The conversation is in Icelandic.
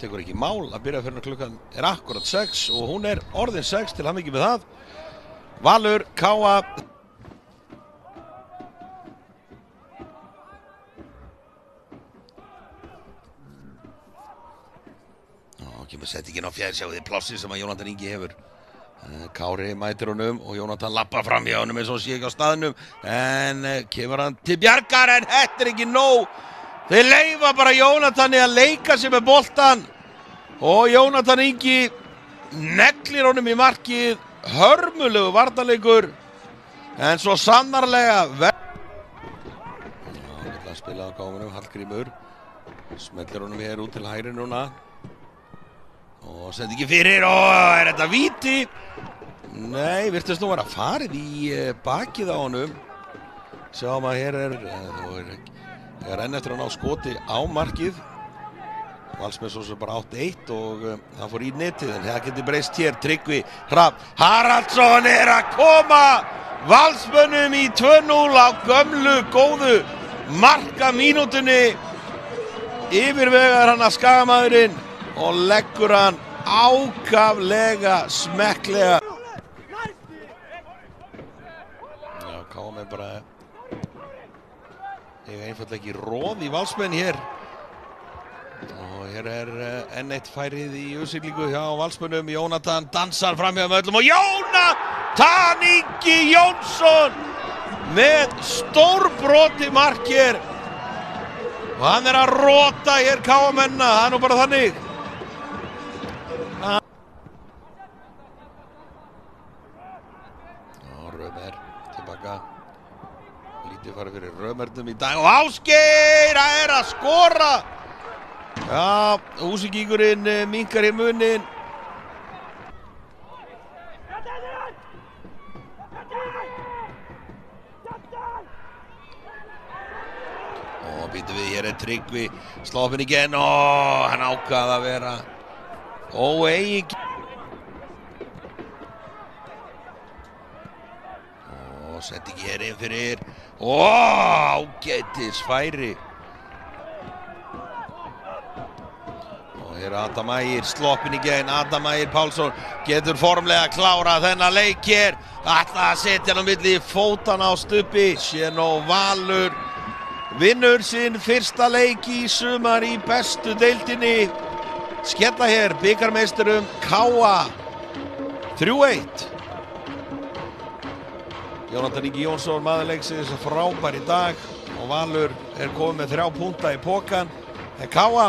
tekur ekki mál að byrja fyrir klukkan akkurat 6 og hún orðin 6 til hamingju með það. Valur, K.A. Kemur settingin á fjær, sjáu þið plássið sem að Jónatan Ingi hefur. Kári mætir honum og Jónatan lappar fram hjá honum eins og sé ekki á staðnum. En kemur hann til bjargar en þetta ekki nóg. Þeir leyfa bara Jónatani að leika sig með boltan. Og Jónatan Ingi neglir honum í markið. Hörmulegu varnarleikur. En svo sannarlega að spila á gámunum, Hallgrímur. Smellir honum hér út til hægri núna. Og sendi ekki fyrir og þetta víti? Nei, virtist nú vera farið í bakið á honum. Sjáum að hér enn eftir að ná skoti á markið. Valsmenn svo sem bara 8-1 og það fór í netið en það getur breyst hér. Tryggvi Hrafn Haraldsson að koma Valsmönnum í 2-0 á gömlu góðu markamínútunni. Yfirvegar hann að Skagamaðurinn og leggur hann ákaflega smekklega. Já, K.A. bara einfaldlega ekki róð í Valsmenn hér. Og hér enn eitt færið í uppsiglingu hjá Valsmönnum. Jónatan dansar fram hjá öllum og Jónatan Ingi Jónsson með stórbroti mark hér. Og hann að róta hér K.A.-mennina, það nú bara þannig. Römer tilbaka. Lítið farið fyrir Römernum í dag og Ásgeir að skora. Já, Húsvíkingurinn minnkar í munin. Og býtum við, hér Tryggvi sloppinn igen og hann ákvað að vera óeigin. Og setti ekki hér inn fyrir ágætis færi. Og hér Adam Ægir sloppinn igen. Adam Ægir Pálsson getur formlega að klára þennan leik hér. Ætla að setja hann á milli fótana á stubbi. Sjeno Valur vinnur sinn fyrsta leik í sumar í bestu deildinni. Skella hér bikarmeisturum K.A. 3-1. Jónatan Ingi Jónsson maður leiksins frábær í dag og Valur komið með 3 punkta í pokann. En K.A.